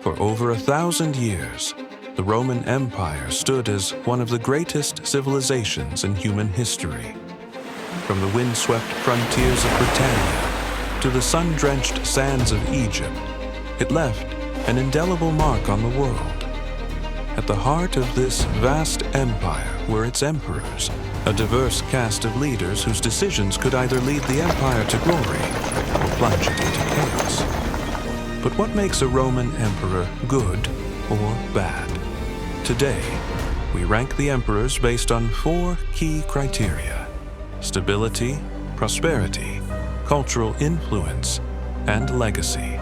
For over 1,000 years, the Roman Empire stood as one of the greatest civilizations in human history. From the windswept frontiers of Britannia to the sun-drenched sands of Egypt, it left an indelible mark on the world. At the heart of this vast empire were its emperors, a diverse cast of leaders whose decisions could either lead the empire to glory or plunge it into chaos. But what makes a Roman emperor good or bad? Today, we rank the emperors based on 4 key criteria: stability, prosperity, cultural influence, and legacy.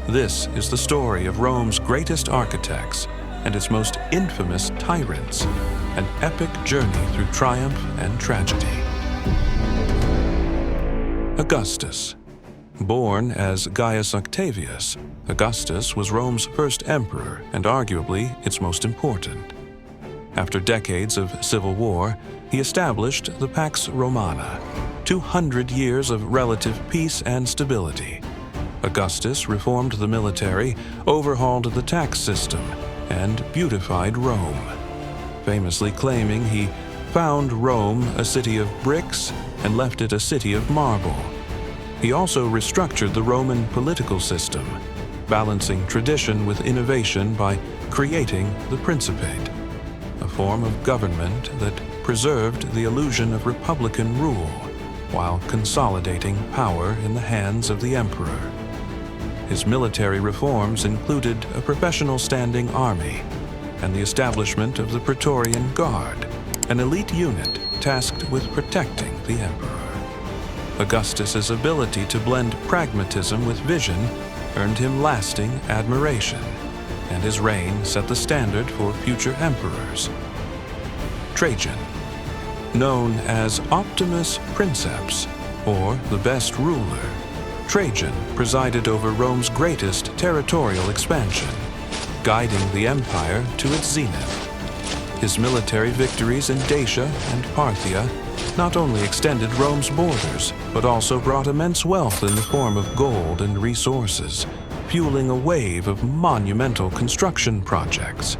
This is the story of Rome's greatest architects and its most infamous tyrants, an epic journey through triumph and tragedy. Augustus. Born as Gaius Octavius, Augustus was Rome's first emperor and arguably its most important. After decades of civil war, he established the Pax Romana, 200 years of relative peace and stability. Augustus reformed the military, overhauled the tax system, and beautified Rome, famously claiming he found Rome a city of bricks and left it a city of marble. He also restructured the Roman political system, balancing tradition with innovation by creating the Principate, a form of government that preserved the illusion of republican rule while consolidating power in the hands of the emperor. His military reforms included a professional standing army and the establishment of the Praetorian Guard, an elite unit tasked with protecting the emperor. Augustus's ability to blend pragmatism with vision earned him lasting admiration, and his reign set the standard for future emperors. Trajan. Known as Optimus Princeps, or the best ruler, Trajan presided over Rome's greatest territorial expansion, guiding the empire to its zenith. His military victories in Dacia and Parthia not only extended Rome's borders, but also brought immense wealth in the form of gold and resources, fueling a wave of monumental construction projects.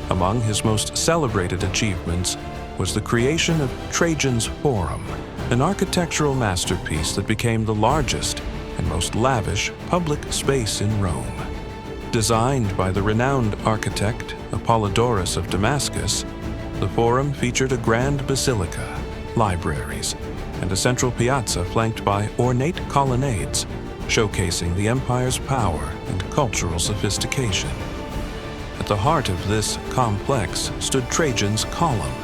Among his most celebrated achievements was the creation of Trajan's Forum, an architectural masterpiece that became the largest and most lavish public space in Rome. Designed by the renowned architect Apollodorus of Damascus, the Forum featured a grand basilica, libraries, and a central piazza flanked by ornate colonnades, showcasing the empire's power and cultural sophistication. At the heart of this complex stood Trajan's Column,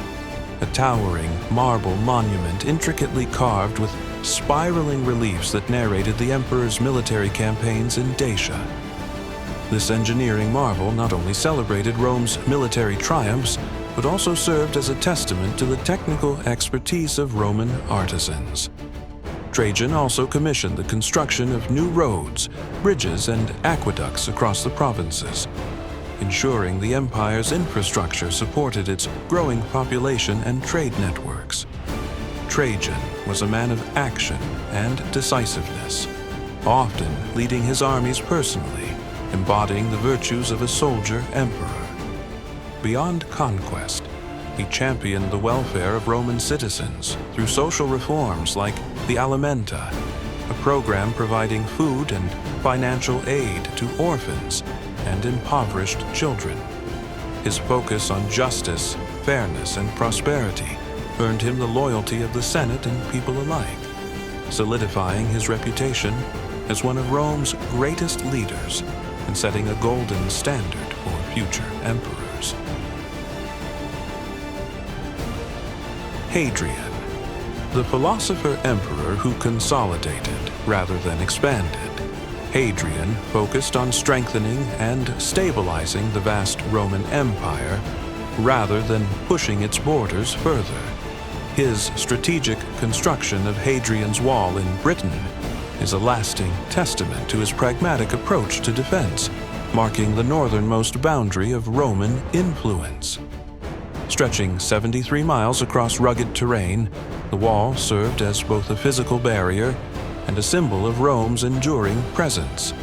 a towering marble monument intricately carved with spiraling reliefs that narrated the emperor's military campaigns in Dacia. This engineering marvel not only celebrated Rome's military triumphs, but also served as a testament to the technical expertise of Roman artisans. Trajan also commissioned the construction of new roads, bridges, and aqueducts across the provinces, ensuring the empire's infrastructure supported its growing population and trade networks. Trajan was a man of action and decisiveness, often leading his armies personally, embodying the virtues of a soldier emperor. Beyond conquest, he championed the welfare of Roman citizens through social reforms like the Alimenta, a program providing food and financial aid to orphans and impoverished children. His focus on justice, fairness, and prosperity earned him the loyalty of the Senate and people alike, solidifying his reputation as one of Rome's greatest leaders and setting a golden standard for future emperors. Hadrian, the philosopher-emperor who consolidated rather than expanded. Hadrian focused on strengthening and stabilizing the vast Roman Empire rather than pushing its borders further. His strategic construction of Hadrian's Wall in Britain is a lasting testament to his pragmatic approach to defense, marking the northernmost boundary of Roman influence. Stretching 73 miles across rugged terrain, the wall served as both a physical barrier and a symbol of Rome's enduring presence.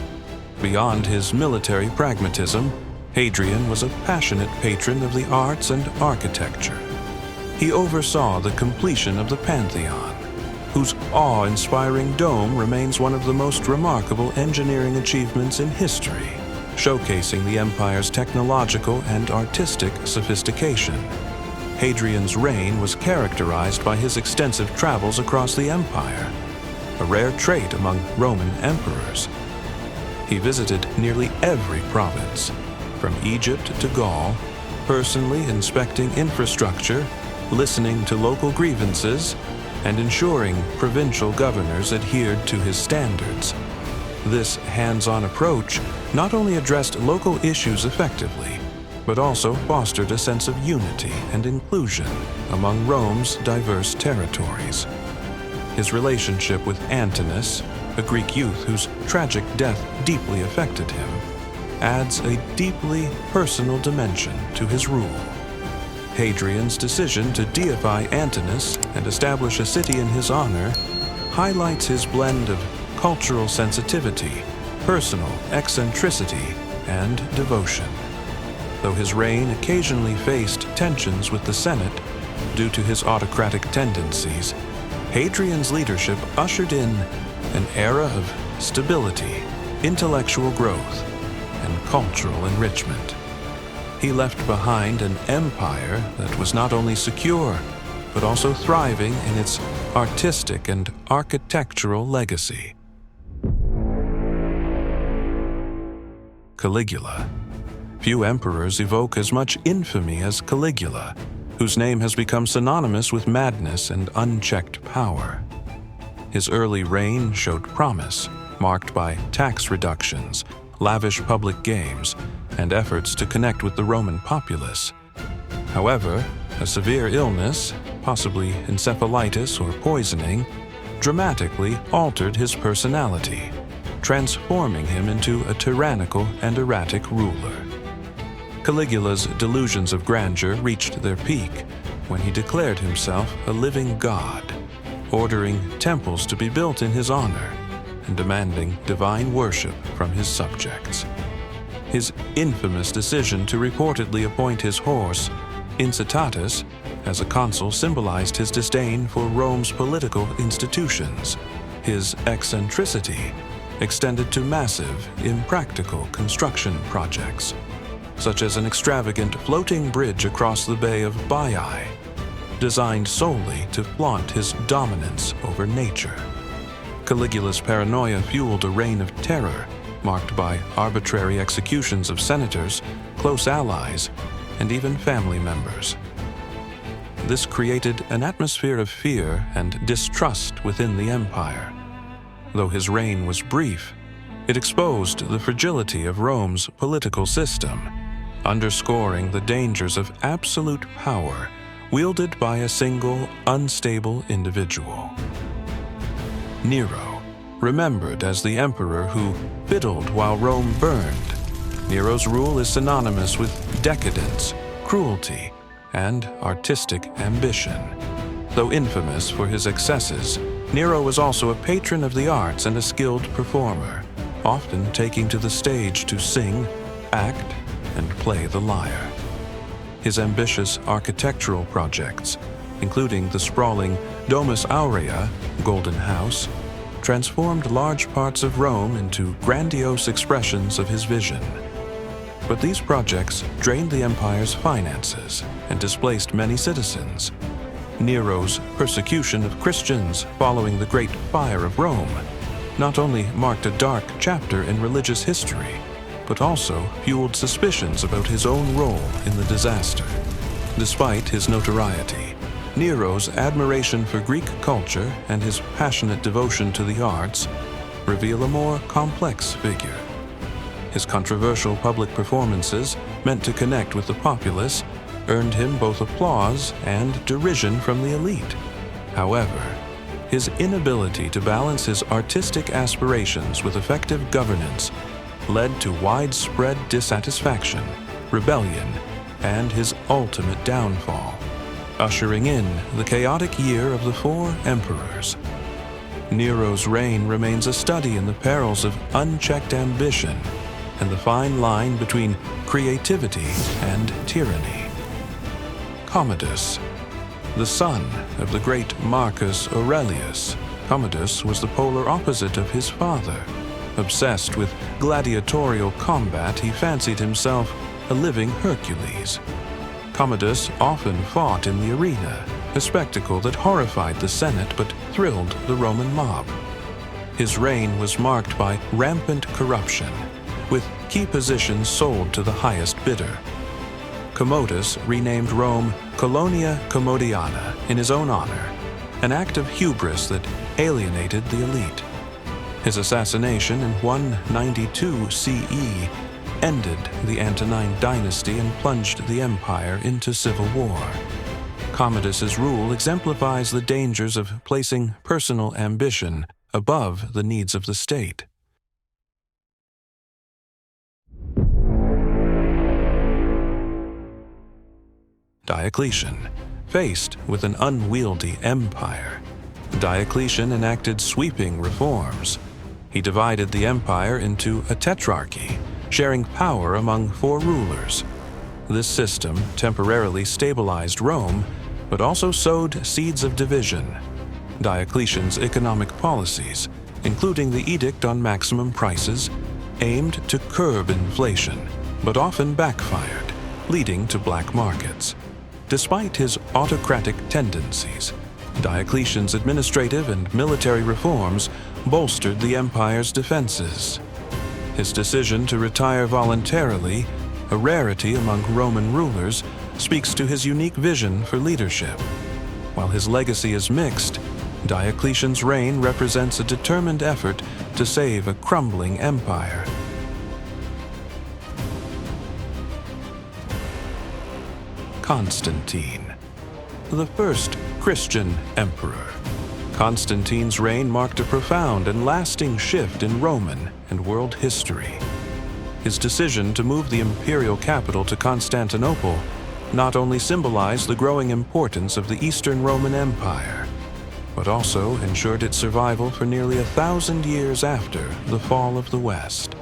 Beyond his military pragmatism, Hadrian was a passionate patron of the arts and architecture. He oversaw the completion of the Pantheon, whose awe-inspiring dome remains one of the most remarkable engineering achievements in history, showcasing the empire's technological and artistic sophistication. Hadrian's reign was characterized by his extensive travels across the empire, a rare trait among Roman emperors. He visited nearly every province, from Egypt to Gaul, personally inspecting infrastructure, listening to local grievances, and ensuring provincial governors adhered to his standards. This hands-on approach not only addressed local issues effectively, but also fostered a sense of unity and inclusion among Rome's diverse territories. His relationship with Antinous, a Greek youth whose tragic death deeply affected him, adds a deeply personal dimension to his rule. Hadrian's decision to deify Antinous and establish a city in his honor highlights his blend of cultural sensitivity, personal eccentricity, and devotion. Though his reign occasionally faced tensions with the Senate due to his autocratic tendencies, Hadrian's leadership ushered in an era of stability, intellectual growth, and cultural enrichment. He left behind an empire that was not only secure, but also thriving in its artistic and architectural legacy. Caligula. Few emperors evoke as much infamy as Caligula, whose name has become synonymous with madness and unchecked power. His early reign showed promise, marked by tax reductions, lavish public games, and efforts to connect with the Roman populace. However, a severe illness, possibly encephalitis or poisoning, dramatically altered his personality, transforming him into a tyrannical and erratic ruler. Caligula's delusions of grandeur reached their peak when he declared himself a living god, ordering temples to be built in his honor and demanding divine worship from his subjects. His infamous decision to reportedly appoint his horse, Incitatus, as a consul symbolized his disdain for Rome's political institutions. His eccentricity extended to massive, impractical construction projects, such as an extravagant floating bridge across the Bay of Baiae, designed solely to flaunt his dominance over nature. Caligula's paranoia fueled a reign of terror, marked by arbitrary executions of senators, close allies, and even family members. This created an atmosphere of fear and distrust within the empire. Though his reign was brief, it exposed the fragility of Rome's political system, underscoring the dangers of absolute power wielded by a single, unstable individual. Nero, remembered as the emperor who fiddled while Rome burned, Nero's rule is synonymous with decadence, cruelty, and artistic ambition. Though infamous for his excesses, Nero was also a patron of the arts and a skilled performer, often taking to the stage to sing, act, and play the lyre. His ambitious architectural projects, including the sprawling Domus Aurea, Golden House, transformed large parts of Rome into grandiose expressions of his vision. But these projects drained the empire's finances and displaced many citizens. Nero's persecution of Christians following the Great Fire of Rome not only marked a dark chapter in religious history, but also fueled suspicions about his own role in the disaster. Despite his notoriety, Nero's admiration for Greek culture and his passionate devotion to the arts reveal a more complex figure. His controversial public performances, meant to connect with the populace, earned him both applause and derision from the elite. However, his inability to balance his artistic aspirations with effective governance led to widespread dissatisfaction, rebellion, and his ultimate downfall, ushering in the chaotic year of the 4 emperors. Nero's reign remains a study in the perils of unchecked ambition and the fine line between creativity and tyranny. Commodus. The son of the great Marcus Aurelius, Commodus was the polar opposite of his father. Obsessed with gladiatorial combat, he fancied himself a living Hercules. Commodus often fought in the arena, a spectacle that horrified the Senate but thrilled the Roman mob. His reign was marked by rampant corruption, with key positions sold to the highest bidder. Commodus renamed Rome Colonia Commodiana in his own honor, an act of hubris that alienated the elite. His assassination in 192 CE ended the Antonine dynasty and plunged the empire into civil war. Commodus's rule exemplifies the dangers of placing personal ambition above the needs of the state. Diocletian. Faced with an unwieldy empire, Diocletian enacted sweeping reforms. He divided the empire into a tetrarchy, sharing power among 4 rulers. This system temporarily stabilized Rome, but also sowed seeds of division. Diocletian's economic policies, including the edict on maximum prices, aimed to curb inflation, but often backfired, leading to black markets. Despite his autocratic tendencies, Diocletian's administrative and military reforms bolstered the empire's defenses. His decision to retire voluntarily, a rarity among Roman rulers, speaks to his unique vision for leadership. While his legacy is mixed, Diocletian's reign represents a determined effort to save a crumbling empire. Constantine. The first Christian emperor, Constantine's reign marked a profound and lasting shift in Roman and world history. His decision to move the imperial capital to Constantinople not only symbolized the growing importance of the Eastern Roman Empire, but also ensured its survival for nearly 1,000 years after the fall of the West.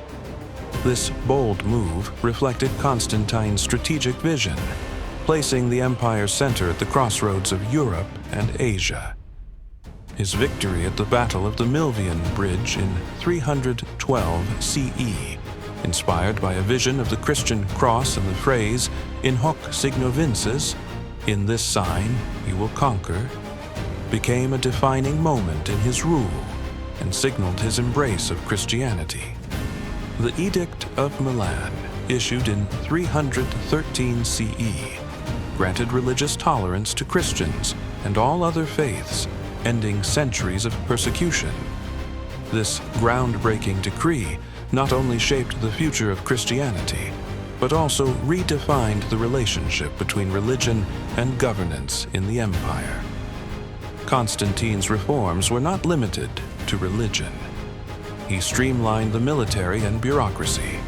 This bold move reflected Constantine's strategic vision, placing the empire's center at the crossroads of Europe and Asia. His victory at the Battle of the Milvian Bridge in 312 CE, inspired by a vision of the Christian cross and the phrase, "In hoc signo vinces," "In this sign you will conquer," became a defining moment in his rule and signaled his embrace of Christianity. The Edict of Milan, issued in 313 CE, granted religious tolerance to Christians and all other faiths, ending centuries of persecution. This groundbreaking decree not only shaped the future of Christianity, but also redefined the relationship between religion and governance in the empire. Constantine's reforms were not limited to religion. He streamlined the military and bureaucracy,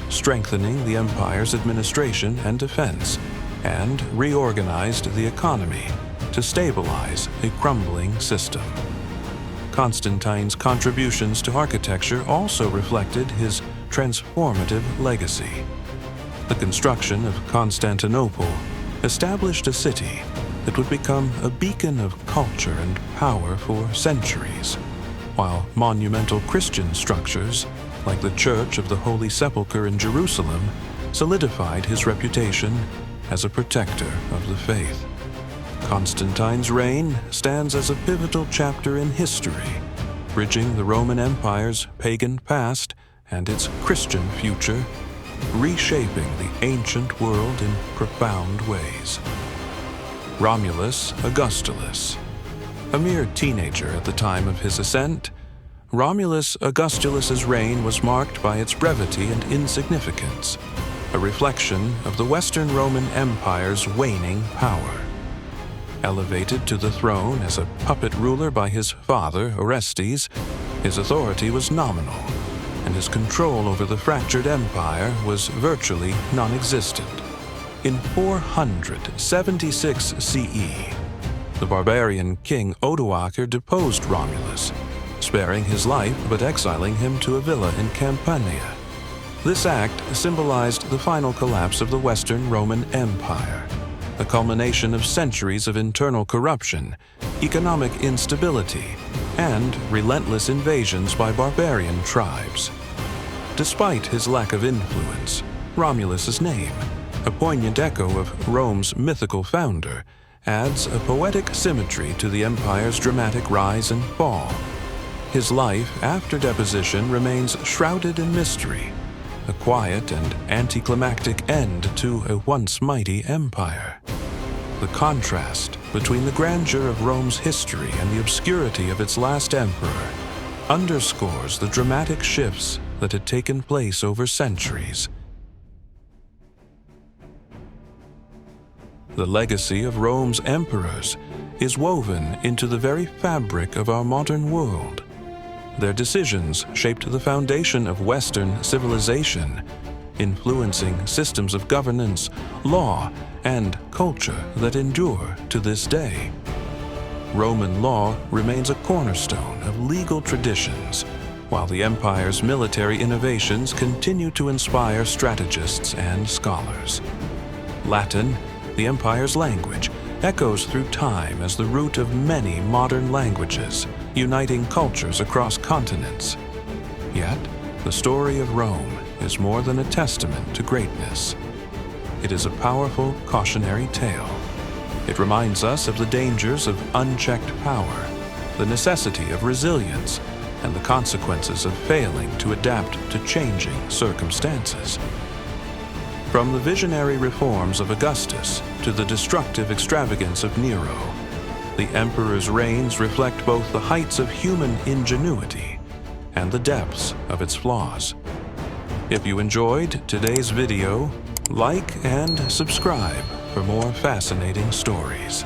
strengthening the empire's administration and defense, and reorganized the economy to stabilize a crumbling system. Constantine's contributions to architecture also reflected his transformative legacy. The construction of Constantinople established a city that would become a beacon of culture and power for centuries, while monumental Christian structures, like the Church of the Holy Sepulchre in Jerusalem, solidified his reputation as a protector of the faith. Constantine's reign stands as a pivotal chapter in history, bridging the Roman Empire's pagan past and its Christian future, reshaping the ancient world in profound ways. Romulus Augustulus. A mere teenager at the time of his ascent, Romulus Augustulus's reign was marked by its brevity and insignificance, a reflection of the Western Roman Empire's waning power. Elevated to the throne as a puppet ruler by his father, Orestes, his authority was nominal, and his control over the fractured empire was virtually non-existent. In 476 CE, the barbarian king Odoacer deposed Romulus, sparing his life but exiling him to a villa in Campania. This act symbolized the final collapse of the Western Roman Empire, the culmination of centuries of internal corruption, economic instability, and relentless invasions by barbarian tribes. Despite his lack of influence, Romulus's name, a poignant echo of Rome's mythical founder, adds a poetic symmetry to the empire's dramatic rise and fall. His life after deposition remains shrouded in mystery, a quiet and anticlimactic end to a once mighty empire. The contrast between the grandeur of Rome's history and the obscurity of its last emperor underscores the dramatic shifts that had taken place over centuries. The legacy of Rome's emperors is woven into the very fabric of our modern world. Their decisions shaped the foundation of Western civilization, influencing systems of governance, law, and culture that endure to this day. Roman law remains a cornerstone of legal traditions, while the empire's military innovations continue to inspire strategists and scholars. Latin, the empire's language, echoes through time as the root of many modern languages, uniting cultures across continents. Yet, the story of Rome is more than a testament to greatness. It is a powerful cautionary tale. It reminds us of the dangers of unchecked power, the necessity of resilience, and the consequences of failing to adapt to changing circumstances. From the visionary reforms of Augustus to the destructive extravagance of Nero, the emperor's reigns reflect both the heights of human ingenuity and the depths of its flaws. If you enjoyed today's video, like and subscribe for more fascinating stories.